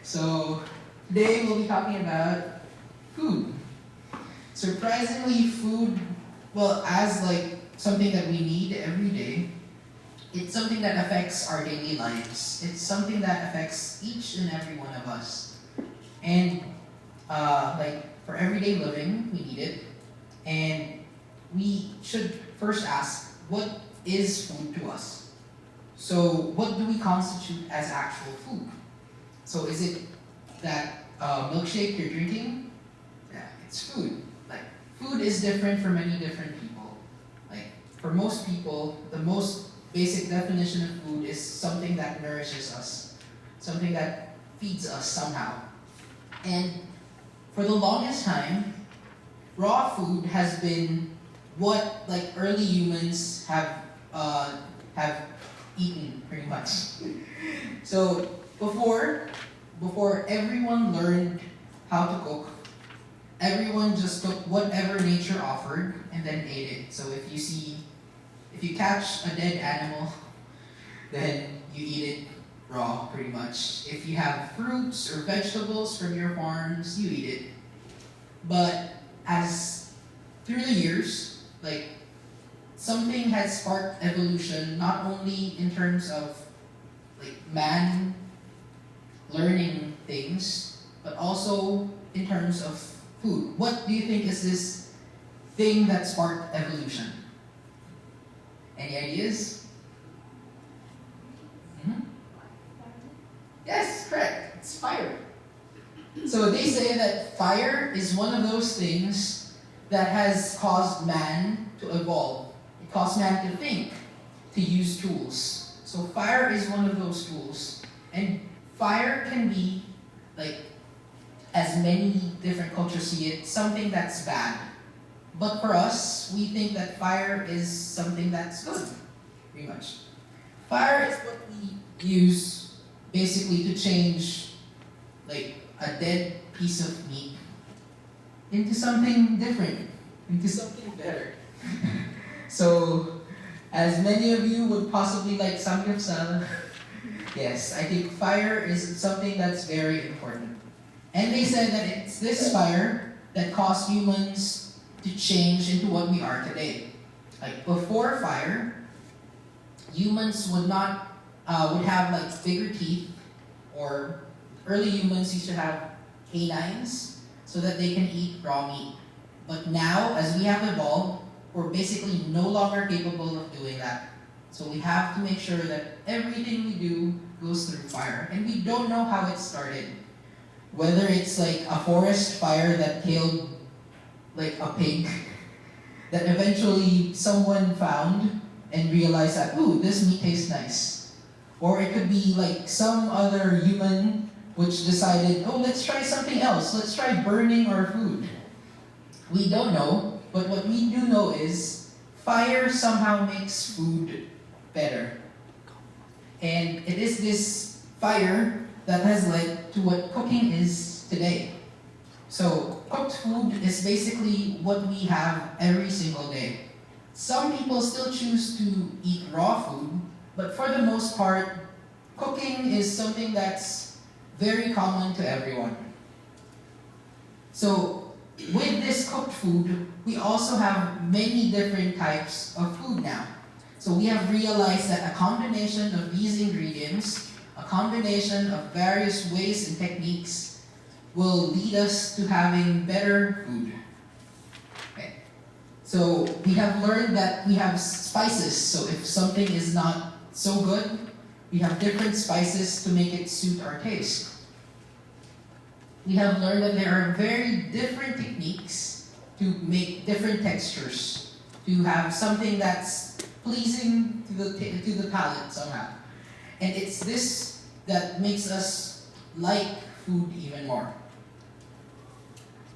So today we'll be talking about food. Surprisingly, food, well, as like something that we need every day, it's something that affects our daily lives. It's something that affects each and every one of us. And like for everyday living, we need it. And we should first ask, what is food to us? So what do we constitute as actual food? So is it that milkshake you're drinking? Yeah, it's food. Like food is different for many different people. Like for most people, the most basic definition of food is something that nourishes us, something that feeds us somehow. And for the longest time, raw food has been what like early humans have eaten pretty much. So before everyone learned how to cook, everyone just took whatever nature offered and then ate it. So if you catch a dead animal, then you eat it raw pretty much. If you have fruits or vegetables from your farms, you eat it. But as through the years, like something has sparked evolution, not only in terms of like man learning things, but also in terms of food. What do you think is this thing that sparked evolution? Any ideas? Mm-hmm. Yes, correct. It's fire. So they say that fire is one of those things that has caused man to evolve. It caused man to think, to use tools. So fire is one of those tools. And fire can be, like, as many different cultures see it, something that's bad. But for us, we think that fire is something that's good, pretty much. Fire is what we use basically to change like a dead piece of meat into something different, into something better. So, as many of you would possibly like samgyeopsal, yes, I think fire is something that's very important. And they said that it's this fire that caused humans to change into what we are today. Like before fire, humans would have like bigger teeth, or early humans used to have canines so that they can eat raw meat. But now, as we have evolved, we're basically no longer capable of doing that. So we have to make sure that everything we do goes through fire. And we don't know how it started. Whether it's like a forest fire that killed like a pig that eventually someone found and realized that, ooh, this meat tastes nice. Or it could be like some other human which decided, oh, let's try something else. Let's try burning our food. We don't know, but what we do know is fire somehow makes food better. And it is this fire that has led to what cooking is today. So cooked food is basically what we have every single day. Some people still choose to eat raw food, but for the most part, cooking is something that's very common to everyone. So with this cooked food, we also have many different types of food now. So we have realized that a combination of these ingredients, a combination of various ways and techniques will lead us to having better food. Okay. So we have learned that we have spices. So if something is not so good, we have different spices to make it suit our taste. We have learned that there are very different techniques to make different textures, to have something that's pleasing to the palate somehow. And it's this that makes us like food even more.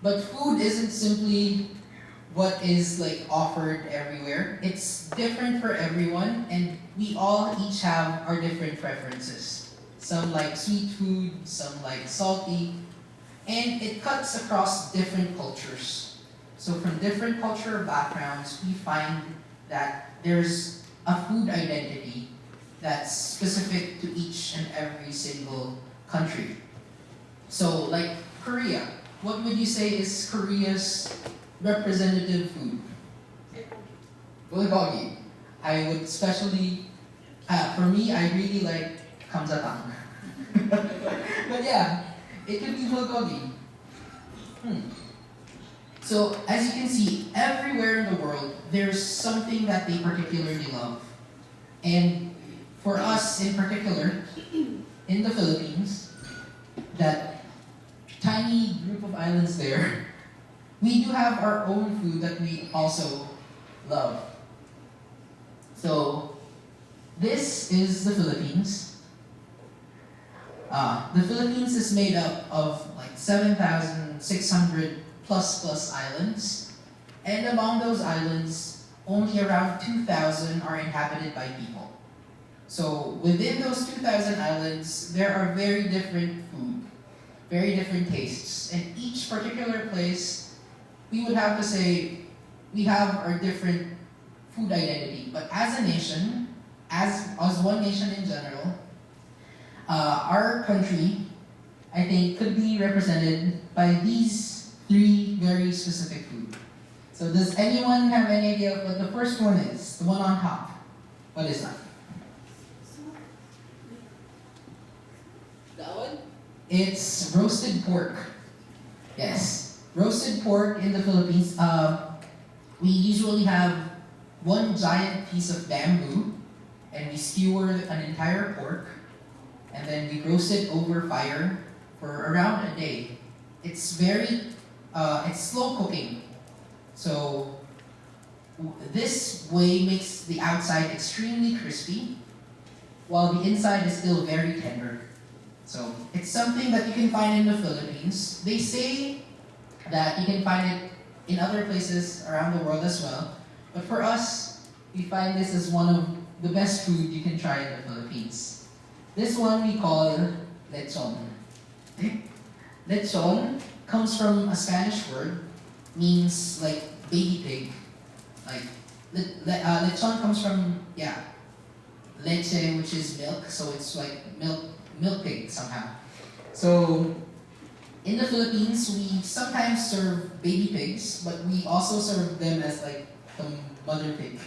But food isn't simply what is like offered everywhere. It's different for everyone, and we all each have our different preferences. Some like sweet food, some like salty, and it cuts across different cultures. So from different cultural backgrounds, we find that there's a food identity that's specific to each and every single country. So like Korea, what would you say is Korea's representative food? Bulgogi. I would especially, for me, I really like kamjatang. But yeah, it could be bulgogi. So as you can see, everywhere in the world, there's something that they particularly love. And for us in particular, in the Philippines, that tiny group of islands there, we do have our own food that we also love. So this is the Philippines. The Philippines is made up of like 7,600 plus islands. And among those islands, only around 2,000 are inhabited by people. So within those 2,000 islands, there are very different food, very different tastes. And each particular place, we would have to say, we have our different food identity. But as a nation, as one nation in general, our country, I think, could be represented by these three very specific food. So does anyone have any idea of what the first one is? The one on top. What is that? That one? It's roasted pork. Yes. Roasted pork in the Philippines. We usually have one giant piece of bamboo and we skewer an entire pork and then we roast it over fire for around a day. It's it's slow cooking. So this way makes the outside extremely crispy while the inside is still very tender. So it's something that you can find in the Philippines. They say that you can find it in other places around the world as well. But for us, we find this as one of the best food you can try in the Philippines. This one we call lechon. Lechon comes from a Spanish word, means like baby pig. Like lechon comes from leche, which is milk, so it's like milk pig somehow. So in the Philippines, we sometimes serve baby pigs, but we also serve them as like the mother pig.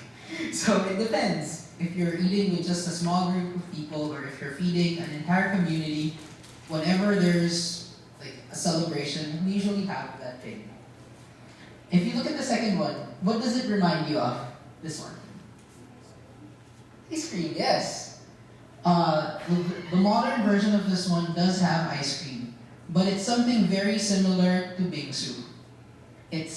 So it depends. If you're eating with just a small group of people, or if you're feeding an entire community, whenever there's like a celebration, we usually have that pig. If you look at the second one, what does it remind you of? This one. Ice cream, yes. The modern version of this one does have ice cream, but it's something very similar to bingsu. It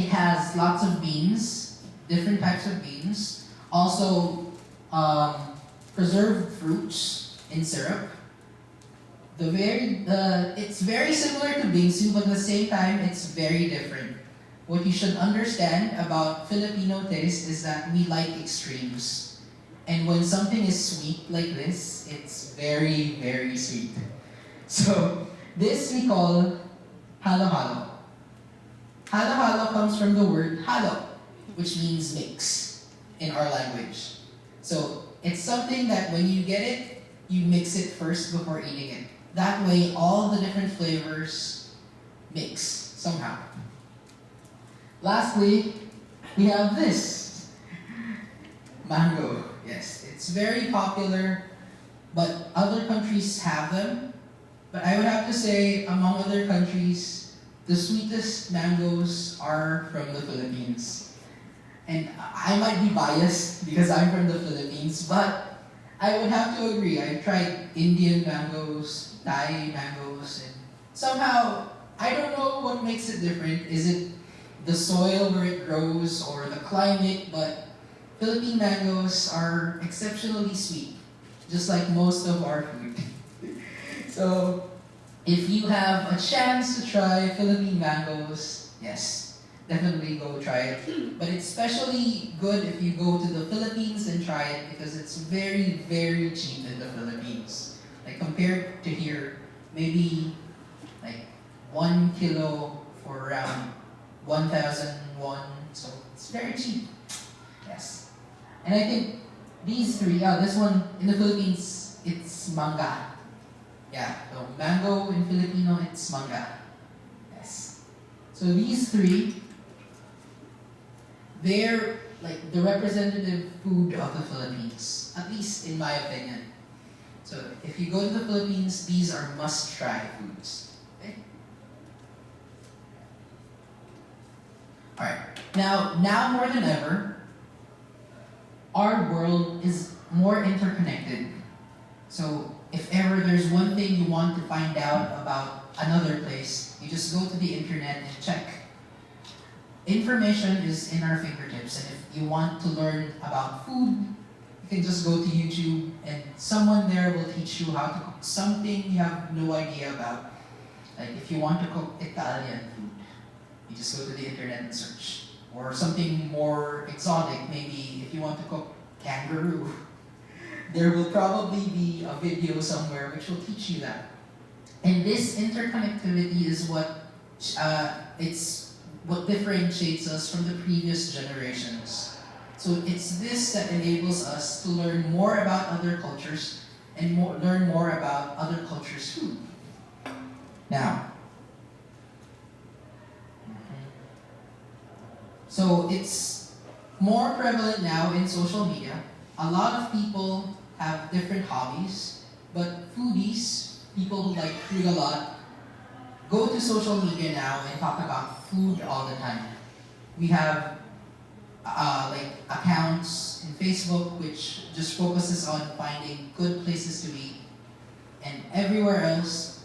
has lots of beans, different types of beans, also preserved fruits in syrup. It's very similar to bingsu, but at the same time, it's very different. What you should understand about Filipino taste is that we like extremes. And when something is sweet like this, it's very, very sweet. So this we call halo-halo. Halo-halo comes from the word halo, which means mix in our language. So it's something that when you get it, you mix it first before eating it. That way, all the different flavors mix somehow. Lastly, we have this. Mango. Yes, it's very popular, but other countries have them. But I would have to say, among other countries, the sweetest mangoes are from the Philippines. And I might be biased because I'm from the Philippines, but I would have to agree. I've tried Indian mangoes, Thai mangoes, and somehow, I don't know what makes it different. Is it the soil where it grows or the climate? But Philippine mangoes are exceptionally sweet, just like most of our food. So, if you have a chance to try Philippine mangoes, yes, definitely go try it. But it's especially good if you go to the Philippines and try it because it's very, very cheap in the Philippines. Like compared to here, maybe like 1 kilo for around 1,001. So it's very cheap. Yes. And I think these three, this one in the Philippines, it's manga. Yeah, so mango in Filipino, it's manga. Yes. So these three, they're like the representative food of the Philippines, at least in my opinion. So if you go to the Philippines, these are must-try foods. Okay? Alright, now more than ever, our world is more interconnected. So if ever there's one thing you want to find out about another place, you just go to the internet and check. Information is in our fingertips, and if you want to learn about food, you can just go to YouTube and someone there will teach you how to cook something you have no idea about. Like if you want to cook Italian food, you just go to the internet and search. Or something more exotic, maybe if you want to cook kangaroo, there will probably be a video somewhere which will teach you that. And this interconnectivity is what what differentiates us from the previous generations. So it's this that enables us to learn more about other cultures and learn more about other cultures' food. Now, so it's more prevalent now in social media. A lot of people have different hobbies, but foodies, people who like food a lot, go to social media now and talk about food all the time. We have like accounts in Facebook which just focuses on finding good places to eat, and everywhere else,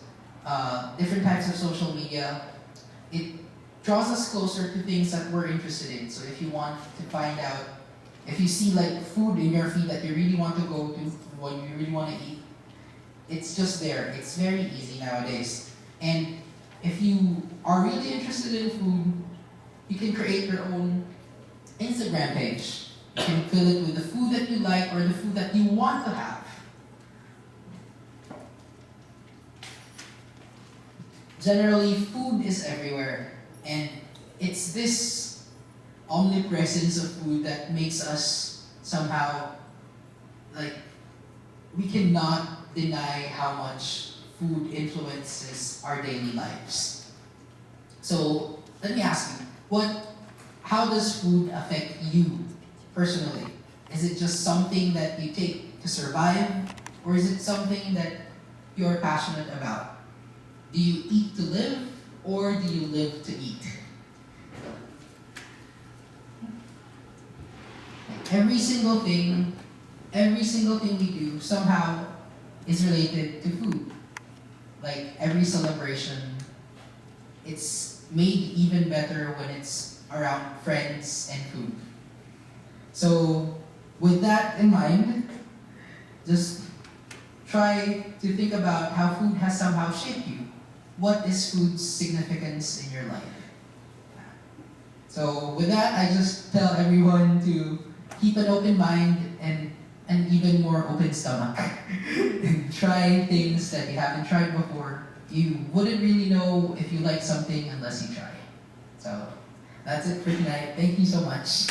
different types of social media, it draws us closer to things that we're interested in. So if you want to find out, if you see like food in your feed that you really want to go to, what you really want to eat, it's just there. It's very easy nowadays. And if you are really interested in food, you can create your own Instagram page. You can fill it with the food that you like or the food that you want to have. Generally, food is everywhere. And it's this omnipresence of food that makes us somehow, like, we cannot deny how much food influences our daily lives. So let me ask you, how does food affect you personally? Is it just something that you take to survive, or is it something that you're passionate about? Do you eat to live, or do you live to eat? Every single thing we do somehow is related to food. Like every celebration, it's made even better when it's around friends and food. So with that in mind, just try to think about how food has somehow shaped you. What is food's significance in your life? So with that, I just tell everyone to keep an open mind and an even more open stomach. And try things that you haven't tried before. You wouldn't really know if you like something unless you try. So that's it for tonight. Thank you so much.